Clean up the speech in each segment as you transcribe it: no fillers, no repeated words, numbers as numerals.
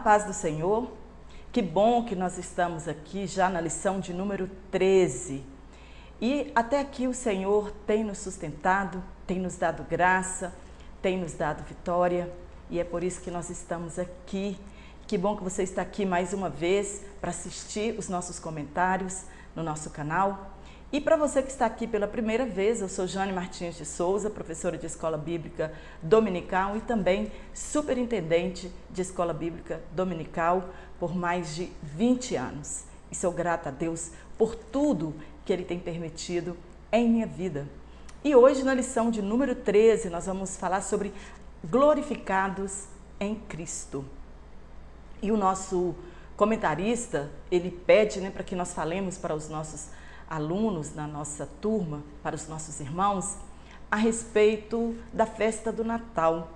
paz do Senhor, que bom que nós estamos aqui já na lição de número 13. E até aqui o Senhor tem nos sustentado, tem nos dado graça, tem nos dado vitória e é por isso que nós estamos aqui. Que bom que você está aqui mais uma vez para assistir os nossos comentários no nosso canal. E para você que está aqui pela primeira vez, eu sou Jane Martins de Souza, professora de Escola Bíblica Dominical e também superintendente de Escola Bíblica Dominical por mais de 20 anos. E sou grata a Deus por tudo que Ele tem permitido em minha vida. E hoje, na lição de número 13, nós vamos falar sobre glorificados em Cristo. E o nosso comentarista, ele pede para que nós falemos para os nossos alunos na nossa turma, para os nossos irmãos, a respeito da festa do Natal.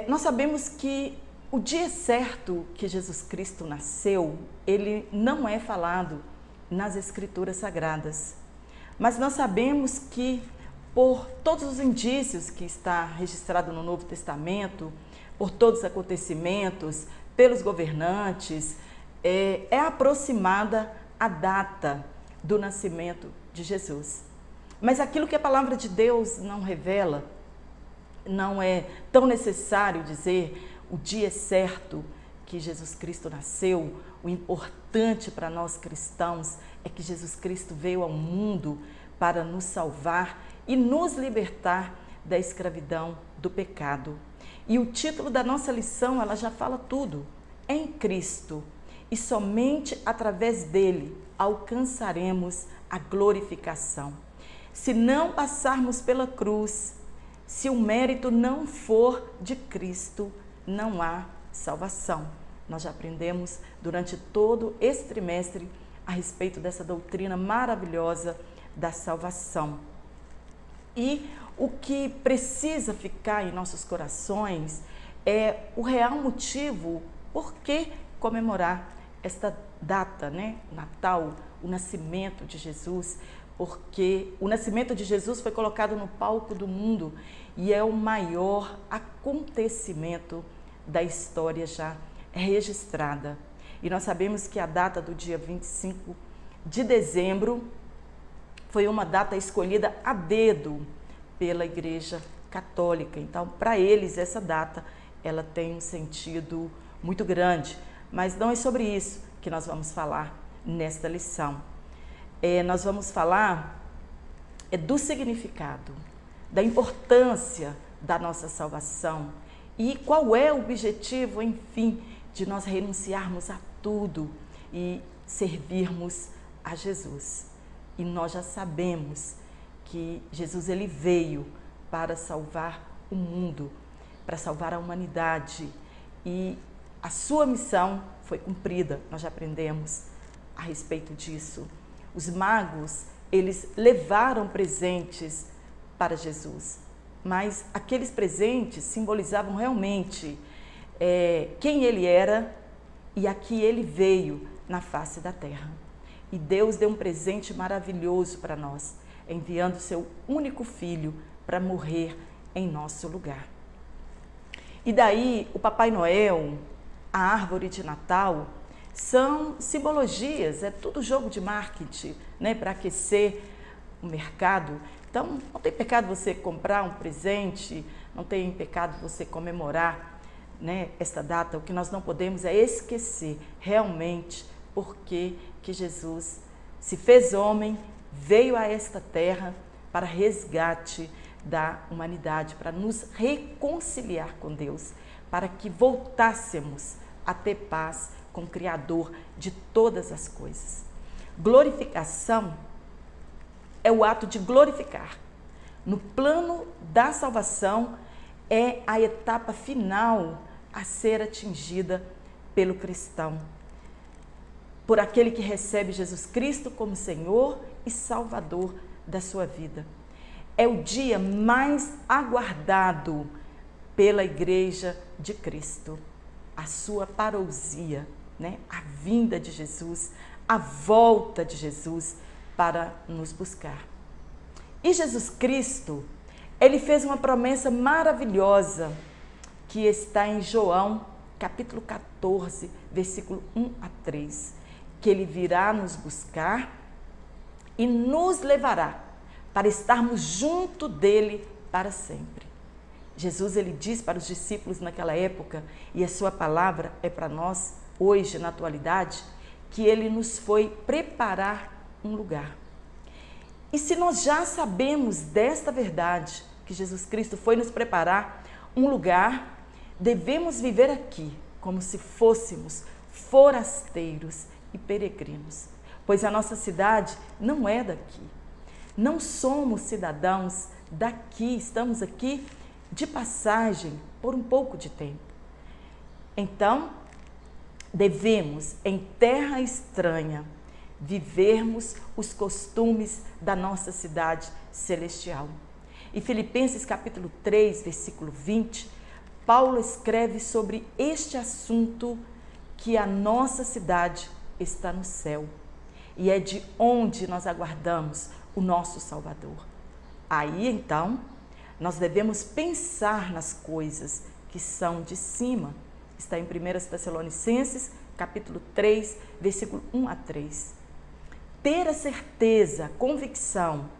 Nós sabemos que o dia certo que Jesus Cristo nasceu, ele não é falado nas Escrituras Sagradas. Mas nós sabemos que, por todos os indícios que está registrado no Novo Testamento, por todos os acontecimentos, pelos governantes, é aproximada a data do nascimento de Jesus. Mas aquilo que a palavra de Deus não revela, não é tão necessário dizer o dia certo que Jesus Cristo nasceu. O importante para nós cristãos é que Jesus Cristo veio ao mundo para nos salvar e nos libertar da escravidão do pecado. E o título da nossa lição, ela já fala tudo. Em Cristo. E somente através dele alcançaremos a glorificação. Se não passarmos pela cruz, se o mérito não for de Cristo, não há salvação. Nós já aprendemos durante todo esse trimestre a respeito dessa doutrina maravilhosa da salvação. E o que precisa ficar em nossos corações é o real motivo por que comemorar esta data, Natal, o nascimento de Jesus, porque o nascimento de Jesus foi colocado no palco do mundo e é o maior acontecimento da história já registrada. E nós sabemos que a data do dia 25 de dezembro foi uma data escolhida a dedo pela Igreja Católica. Então, para eles, essa data ela tem um sentido muito grande. Mas não é sobre isso que nós vamos falar nesta lição. Nós vamos falar do significado, da importância da nossa salvação e qual é o objetivo, enfim, de nós renunciarmos a tudo e servirmos a Jesus. E nós já sabemos que Jesus ele veio para salvar o mundo, para salvar a humanidade e a sua missão foi cumprida, nós já aprendemos a respeito disso. Os magos, eles levaram presentes para Jesus, mas aqueles presentes simbolizavam realmente quem ele era e a que ele veio na face da terra. E Deus deu um presente maravilhoso para nós, enviando seu único filho para morrer em nosso lugar. E daí o Papai Noel, a árvore de Natal, são simbologias, é tudo jogo de marketing, para aquecer o mercado. Então, não tem pecado você comprar um presente, não tem pecado você comemorar, esta data. O que nós não podemos é esquecer realmente porque que Jesus se fez homem, veio a esta terra para resgate da humanidade, para nos reconciliar com Deus, para que voltássemos a ter paz com o Criador de todas as coisas. Glorificação é o ato de glorificar. No plano da salvação é a etapa final a ser atingida pelo cristão, por aquele que recebe Jesus Cristo como Senhor e Salvador da sua vida. É o dia mais aguardado pela Igreja de Cristo. A sua parousia, a vinda de Jesus, a volta de Jesus para nos buscar. E Jesus Cristo, ele fez uma promessa maravilhosa que está em João capítulo 14, versículo 1 a 3, que Ele virá nos buscar e nos levará para estarmos junto dEle para sempre. Jesus, Ele diz para os discípulos naquela época, e a sua palavra é para nós hoje, na atualidade, que Ele nos foi preparar um lugar. E se nós já sabemos desta verdade, que Jesus Cristo foi nos preparar um lugar, devemos viver aqui como se fôssemos forasteiros e peregrinos, pois a nossa cidade não é daqui. Não somos cidadãos daqui, estamos aqui de passagem por um pouco de tempo. Então, devemos, em terra estranha, vivermos os costumes da nossa cidade celestial. Em Filipenses capítulo 3, versículo 20, Paulo escreve sobre este assunto, que a nossa cidade está no céu e é de onde nós aguardamos o nosso Salvador. Aí então, nós devemos pensar nas coisas que são de cima. Está em 1 Tessalonicenses, capítulo 3, versículo 1 a 3. Ter a certeza, a convicção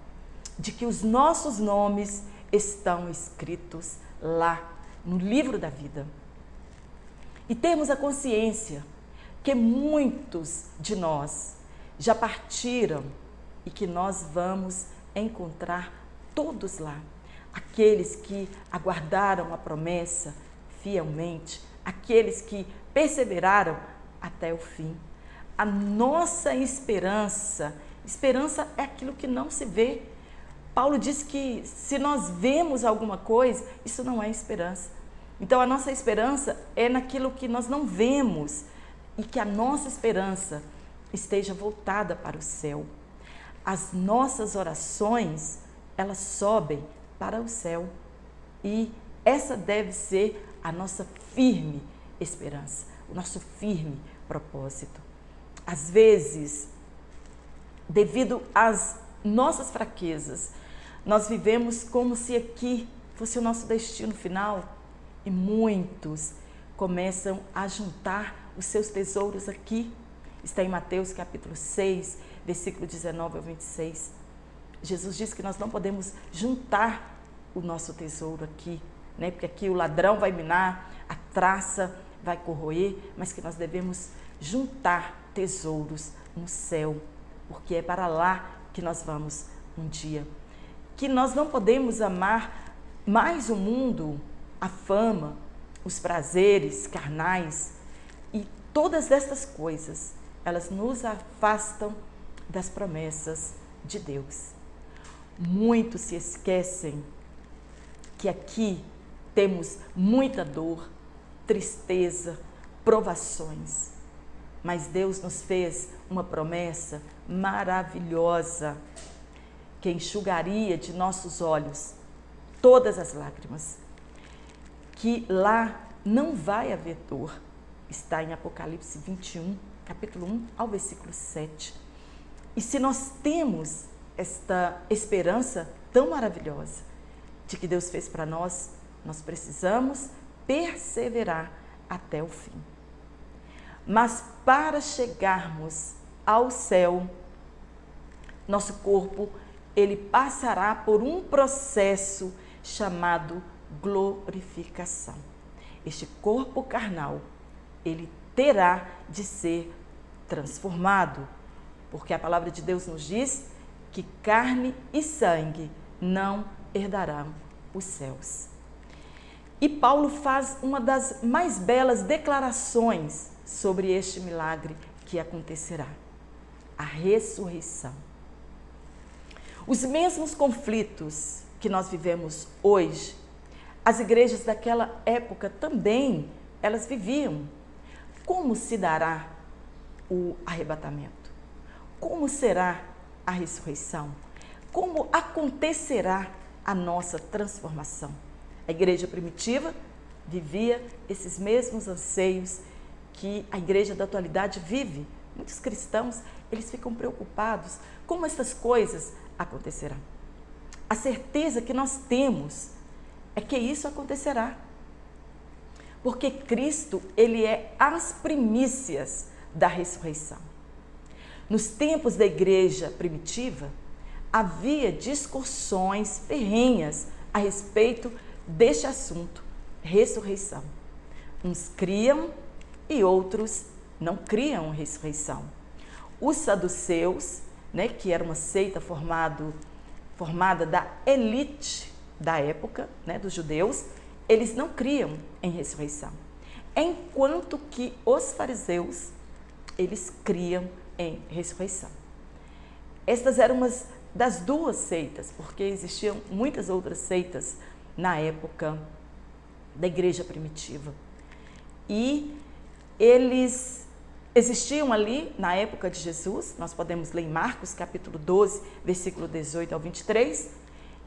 de que os nossos nomes estão escritos lá no livro da vida. E termos a consciência que muitos de nós já partiram e que nós vamos encontrar todos lá. Aqueles que aguardaram a promessa fielmente, aqueles que perseveraram até o fim. A nossa esperança é aquilo que não se vê. Paulo diz que se nós vemos alguma coisa, isso não é esperança. Então a nossa esperança é naquilo que nós não vemos e que a nossa esperança esteja voltada para o céu. As nossas orações, elas sobem para o céu e essa deve ser a nossa firme esperança, o nosso firme propósito. Às vezes, devido às nossas fraquezas, nós vivemos como se aqui fosse o nosso destino final e muitos começam a juntar os seus tesouros aqui. Está em Mateus capítulo 6, versículo 19 ao 26. Jesus diz que nós não podemos juntar o nosso tesouro aqui, né? Porque aqui o ladrão vai minar, a traça vai corroer, mas que nós devemos juntar tesouros no céu, porque é para lá que nós vamos um dia. Que nós não podemos amar mais o mundo, a fama, os prazeres carnais e todas estas coisas, elas nos afastam das promessas de Deus. Muitos se esquecem que aqui temos muita dor, tristeza, provações, mas Deus nos fez uma promessa maravilhosa, que enxugaria de nossos olhos todas as lágrimas, que lá não vai haver dor. Está em Apocalipse 21, capítulo 1 ao versículo 7. E se nós temos esta esperança tão maravilhosa de que Deus fez para nós, nós precisamos perseverar até o fim. Mas para chegarmos ao céu, nosso corpo, ele passará por um processo chamado glorificação. Este corpo carnal, ele terá de ser transformado, porque a palavra de Deus nos diz que carne e sangue não herdarão os céus. E Paulo faz uma das mais belas declarações sobre este milagre que acontecerá: a ressurreição. Os mesmos conflitos que nós vivemos hoje, as igrejas daquela época também, elas viviam. Como se dará o arrebatamento? Como será a ressurreição? Como acontecerá a nossa transformação? A igreja primitiva vivia esses mesmos anseios que a igreja da atualidade vive. Muitos cristãos, eles ficam preocupados como essas coisas acontecerão. A certeza que nós temos é que isso acontecerá. porque Cristo, ele é as primícias da ressurreição. Nos tempos da igreja primitiva, havia discussões ferrenhas a respeito deste assunto, ressurreição. Uns criam e outros não criam ressurreição. Os saduceus, que era uma seita formada da elite da época, dos judeus, eles não criam em ressurreição. Enquanto que os fariseus, eles criam em ressurreição. Estas eram umas das duas seitas, porque existiam muitas outras seitas na época da igreja primitiva. E eles existiam ali na época de Jesus, nós podemos ler em Marcos capítulo 12, versículo 18 ao 23,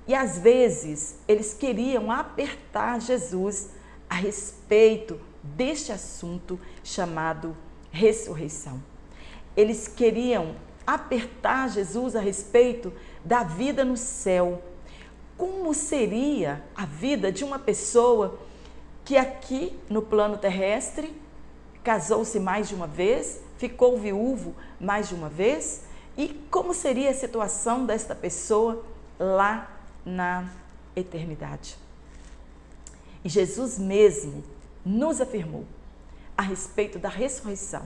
e às vezes eles queriam apertar Jesus a respeito deste assunto chamado ressurreição. Eles queriam apertar Jesus a respeito da vida no céu. Como seria a vida de uma pessoa que aqui no plano terrestre casou-se mais de uma vez, ficou viúvo mais de uma vez? E como seria a situação desta pessoa lá na eternidade? E Jesus mesmo nos afirmou a respeito da ressurreição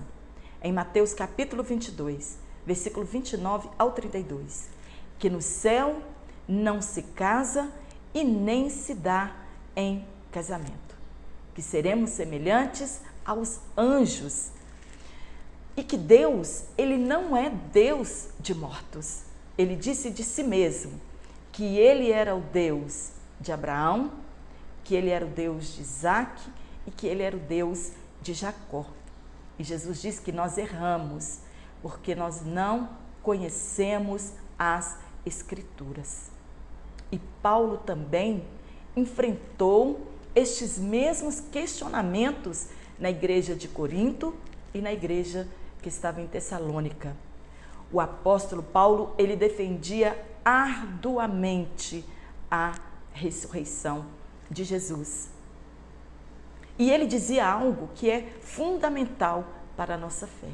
em Mateus capítulo 22, versículo 29 ao 32, que no céu não se casa e nem se dá em casamento, que seremos semelhantes aos anjos e que Deus, ele não é Deus de mortos. Ele disse de si mesmo que ele era o Deus de Abraão, que ele era o Deus de Isaac e que ele era o Deus de Jacó. E Jesus diz que nós erramos porque nós não conhecemos as Escrituras. E Paulo também enfrentou estes mesmos questionamentos na igreja de Corinto e na igreja que estava em Tessalônica. O apóstolo Paulo, ele defendia arduamente a ressurreição de Jesus. E ele dizia algo que é fundamental para a nossa fé.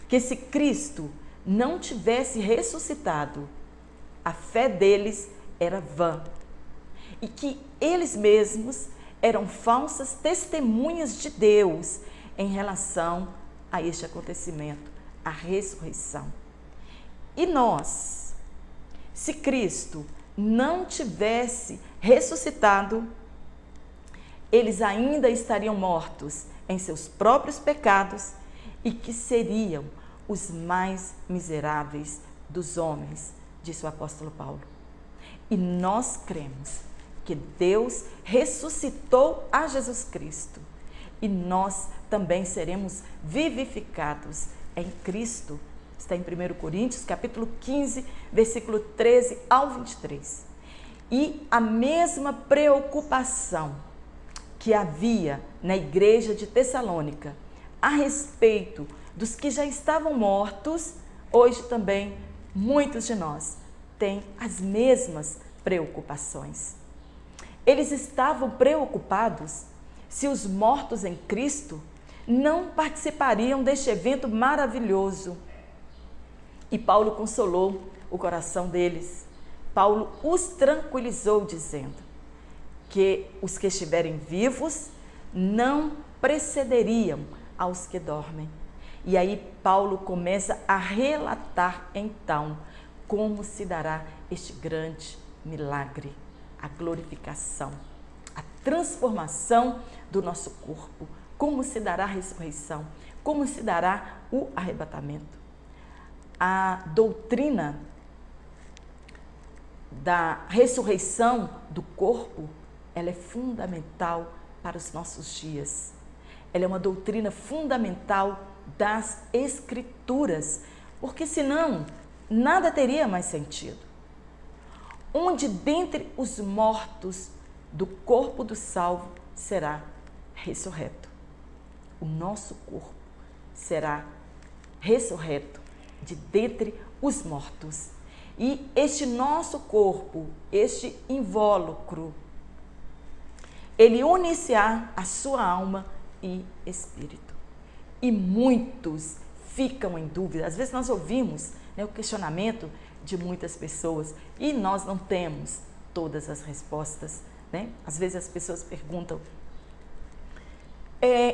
Que se Cristo não tivesse ressuscitado, a fé deles era vã. E que eles mesmos eram falsas testemunhas de Deus em relação a este acontecimento, a ressurreição. E nós, se Cristo não tivesse ressuscitado, eles ainda estariam mortos em seus próprios pecados e que seriam os mais miseráveis dos homens, disse o apóstolo Paulo. E nós cremos que Deus ressuscitou a Jesus Cristo e nós também seremos vivificados em Cristo. Está em 1 Coríntios, capítulo 15, versículo 13 ao 23. E a mesma preocupação que havia na igreja de Tessalônica a respeito dos que já estavam mortos, hoje também muitos de nós têm as mesmas preocupações. Eles estavam preocupados se os mortos em Cristo não participariam deste evento maravilhoso. E Paulo consolou o coração deles. Paulo os tranquilizou dizendo que os que estiverem vivos não precederiam aos que dormem. E aí Paulo começa a relatar então como se dará este grande milagre, a glorificação, a transformação do nosso corpo, como se dará a ressurreição, como se dará o arrebatamento. A doutrina da ressurreição do corpo, ela é fundamental para os nossos dias. Ela é uma doutrina fundamental das Escrituras, porque senão nada teria mais sentido. Onde dentre os mortos do corpo do salvo será ressurreto. O nosso corpo será ressurreto de dentre os mortos. E este nosso corpo, este invólucro, ele uniciar a sua alma e espírito. E muitos ficam em dúvida. Às vezes nós ouvimos, né, o questionamento de muitas pessoas e nós não temos todas as respostas, né? Às vezes as pessoas perguntam,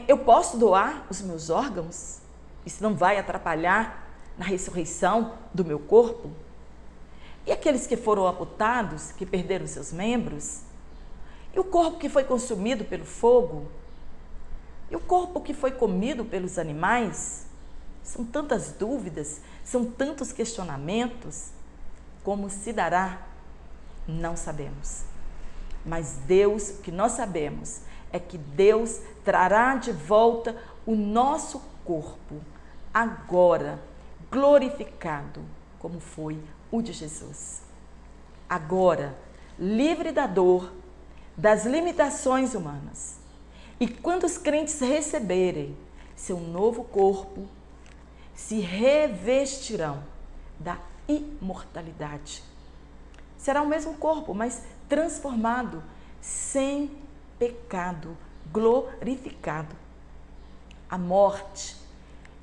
eu posso doar os meus órgãos? Isso não vai atrapalhar na ressurreição do meu corpo? E aqueles que foram amputados, que perderam seus membros? E o corpo que foi consumido pelo fogo? E o corpo que foi comido pelos animais? São tantas dúvidas, são tantos questionamentos. Como se dará? Não sabemos. Mas Deus, o que nós sabemos é que Deus trará de volta o nosso corpo, agora glorificado, como foi o de Jesus. Agora, livre da dor, das limitações humanas. E quando os crentes receberem seu novo corpo, se revestirão da imortalidade. Será o mesmo corpo, mas transformado, sem pecado, glorificado. A morte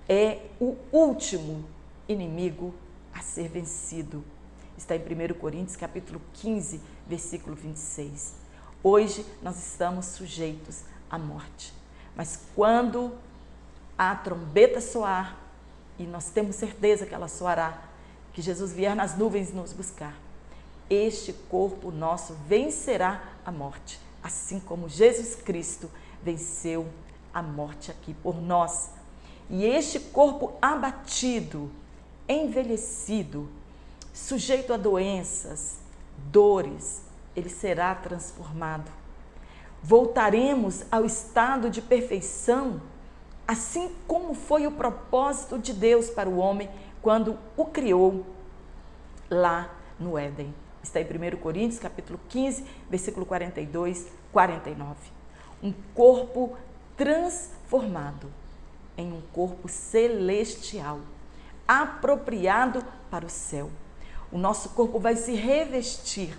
é o último inimigo a ser vencido. Está em 1 Coríntios, capítulo 15, versículo 26. Hoje nós estamos sujeitos à morte. Mas quando a trombeta soar, e nós temos certeza que ela soará, que Jesus vier nas nuvens nos buscar, este corpo nosso vencerá a morte, assim como Jesus Cristo venceu a morte aqui por nós. E este corpo abatido, envelhecido, sujeito a doenças, dores, ele será transformado. Voltaremos ao estado de perfeição, assim como foi o propósito de Deus para o homem quando o criou lá no Éden. Está em 1 Coríntios, capítulo 15, versículo 42, 49. Um corpo transformado em um corpo celestial, apropriado para o céu. O nosso corpo vai se revestir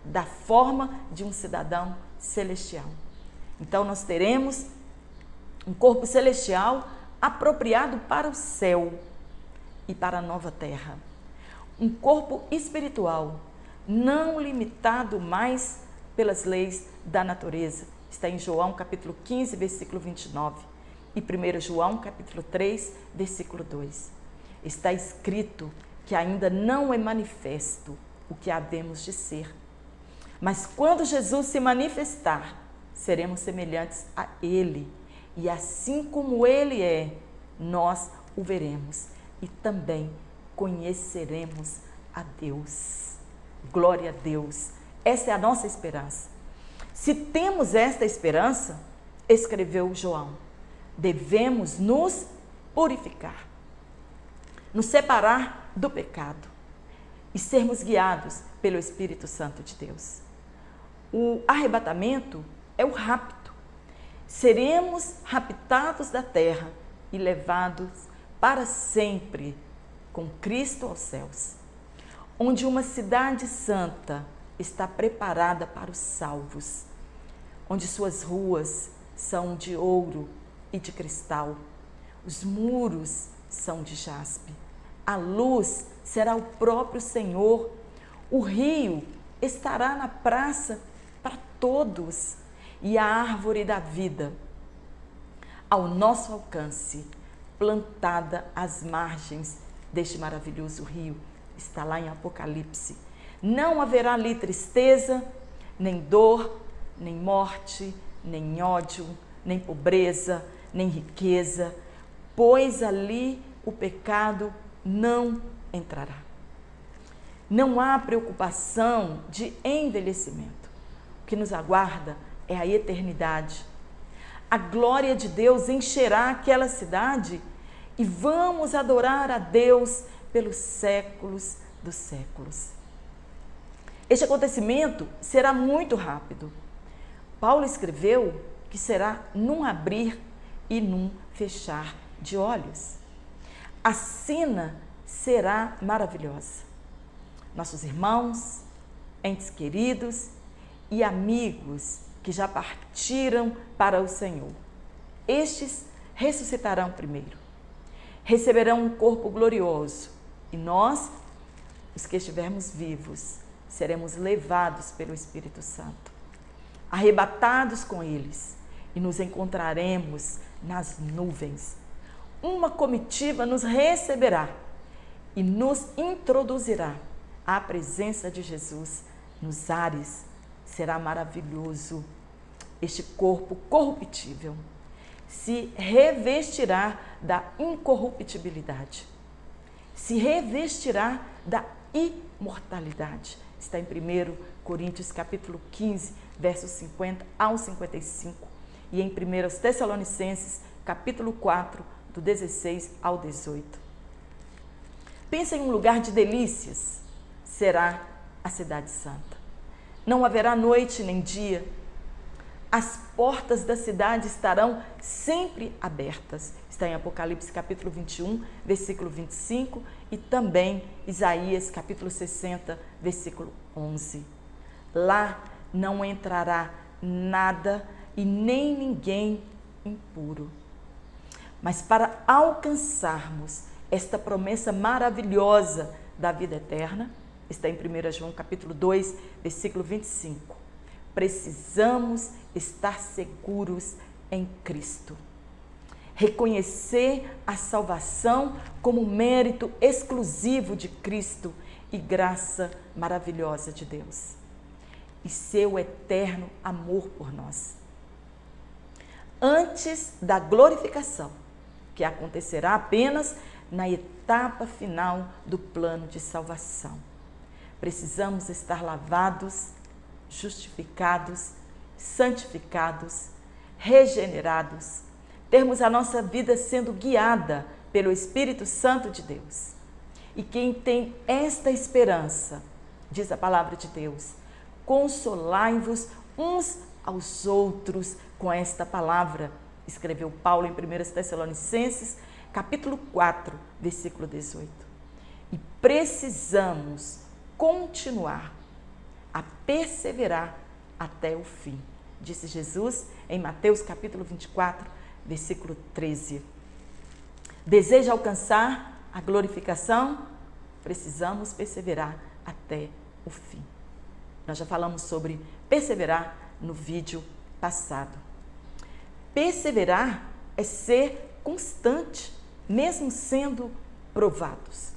da forma de um cidadão celestial. Então nós teremos um corpo celestial apropriado para o céu e para a nova terra. Um corpo espiritual, não limitado mais pelas leis da natureza. Está em João capítulo 15, versículo 29 e 1 João capítulo 3, versículo 2. Está escrito que ainda não é manifesto o que havemos de ser. Mas quando Jesus se manifestar, seremos semelhantes a Ele. E assim como Ele é, nós o veremos e também conheceremos a Deus. Glória a Deus. Essa é a nossa esperança. Se temos esta esperança, escreveu João, devemos nos purificar, nos separar do pecado e sermos guiados pelo Espírito Santo de Deus. O arrebatamento é o rapto. Seremos raptados da terra e levados para sempre com Cristo aos céus, onde uma cidade santa está preparada para os salvos, onde suas ruas são de ouro e de cristal, os muros são de jaspe, a luz será o próprio Senhor, o rio estará na praça para todos e a árvore da vida ao nosso alcance, plantada às margens deste maravilhoso rio, está lá em Apocalipse. Não haverá ali tristeza, nem dor, nem morte, nem ódio, nem pobreza, nem riqueza, pois ali o pecado não entrará. Não há preocupação de envelhecimento. O que nos aguarda é a eternidade. A glória de Deus encherá aquela cidade e vamos adorar a Deus pelos séculos dos séculos. Este acontecimento será muito rápido. Paulo escreveu que será num abrir e num fechar de olhos. A cena será maravilhosa. Nossos irmãos, entes queridos e amigos que já partiram para o Senhor. Estes ressuscitarão primeiro, receberão um corpo glorioso, e nós, os que estivermos vivos, seremos levados pelo Espírito Santo, arrebatados com eles, e nos encontraremos nas nuvens. Uma comitiva nos receberá e nos introduzirá à presença de Jesus nos ares. Será maravilhoso. Este corpo corruptível se revestirá da incorruptibilidade, se revestirá da imortalidade. Está em 1 Coríntios capítulo 15, versos 50 ao 55, e em 1 Tessalonicenses capítulo 4, do 16 ao 18. Pensa em um lugar de delícias, será a cidade santa. Não haverá noite nem dia. As portas da cidade estarão sempre abertas. Está em Apocalipse capítulo 21, versículo 25, e também Isaías capítulo 60, versículo 11. Lá não entrará nada e nem ninguém impuro. Mas para alcançarmos esta promessa maravilhosa da vida eterna, está em 1 João capítulo 2, versículo 25. Precisamos estar seguros em Cristo. Reconhecer a salvação como mérito exclusivo de Cristo e graça maravilhosa de Deus. E seu eterno amor por nós. Antes da glorificação, que acontecerá apenas na etapa final do plano de salvação. Precisamos estar lavados, justificados, santificados, regenerados, termos a nossa vida sendo guiada pelo Espírito Santo de Deus. E quem tem esta esperança, diz a palavra de Deus, consolai-vos uns aos outros com esta palavra, escreveu Paulo em 1 Tessalonicenses, capítulo 4, versículo 18. E precisamos continuar a perseverar até o fim, disse Jesus em Mateus capítulo 24, versículo 13. Deseja alcançar a glorificação? Precisamos perseverar até o fim. Nós já falamos sobre perseverar no vídeo passado. Perseverar é ser constante, mesmo sendo provados.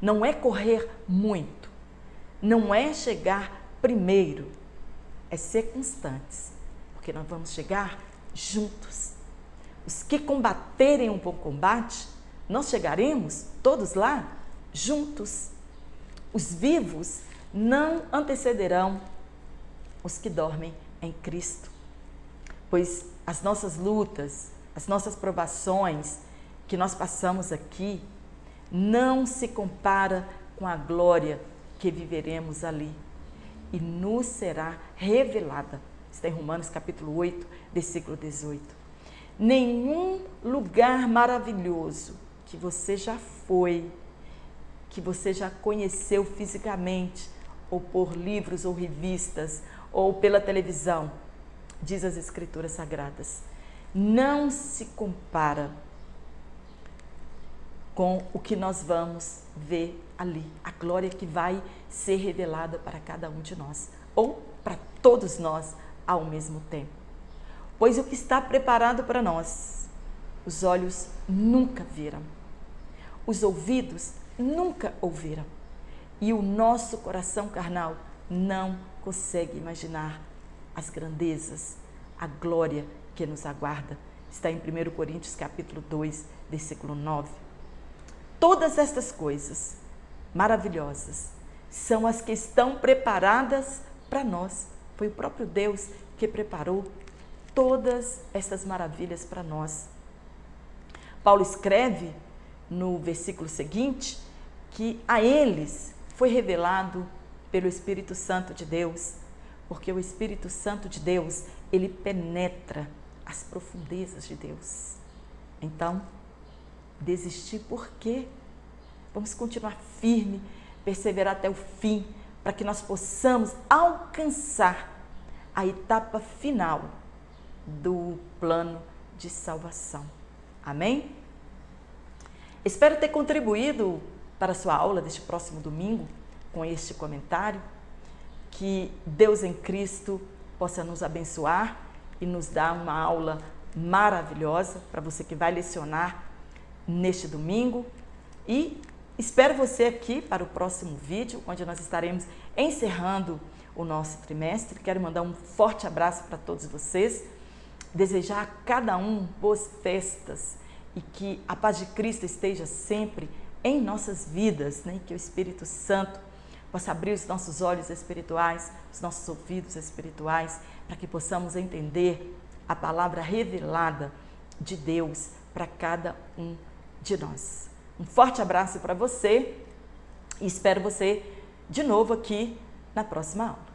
Não é correr muito, não é chegar primeiro, é ser constantes, porque nós vamos chegar juntos. Os que combaterem um bom combate, nós chegaremos todos lá juntos. Os vivos não antecederão os que dormem em Cristo, pois as nossas lutas, as nossas provações que nós passamos aqui, não se compara com a glória que viveremos ali e nos será revelada. Está em Romanos capítulo 8, versículo 18. Nenhum lugar maravilhoso que você já foi, que você já conheceu fisicamente, ou por livros ou revistas, ou pela televisão, diz as Escrituras Sagradas, não se compara com o que nós vamos ver ali, a glória que vai ser revelada para cada um de nós, ou para todos nós ao mesmo tempo. Pois o que está preparado para nós, os olhos nunca viram, os ouvidos nunca ouviram, e o nosso coração carnal não consegue imaginar as grandezas, a glória que nos aguarda. Está em 1 Coríntios capítulo 2, versículo 9. Todas estas coisas maravilhosas são as que estão preparadas para nós. Foi o próprio Deus que preparou todas essas maravilhas para nós. Paulo escreve no versículo seguinte que a eles foi revelado pelo Espírito Santo de Deus, porque o Espírito Santo de Deus, ele penetra as profundezas de Deus. Então, desistir por quê? Vamos continuar firme, perseverar até o fim, para que nós possamos alcançar a etapa final do plano de salvação. Amém? Espero ter contribuído para a sua aula deste próximo domingo com este comentário. Que Deus em Cristo possa nos abençoar e nos dar uma aula maravilhosa para você que vai lecionar neste domingo. E espero você aqui para o próximo vídeo, onde nós estaremos encerrando o nosso trimestre. Quero mandar um forte abraço para todos vocês, desejar a cada um boas festas e que a paz de Cristo esteja sempre em nossas vidas, né? E que o Espírito Santo possa abrir os nossos olhos espirituais, os nossos ouvidos espirituais, para que possamos entender a palavra revelada de Deus para cada um de nós. Um forte abraço para você e espero você de novo aqui na próxima aula.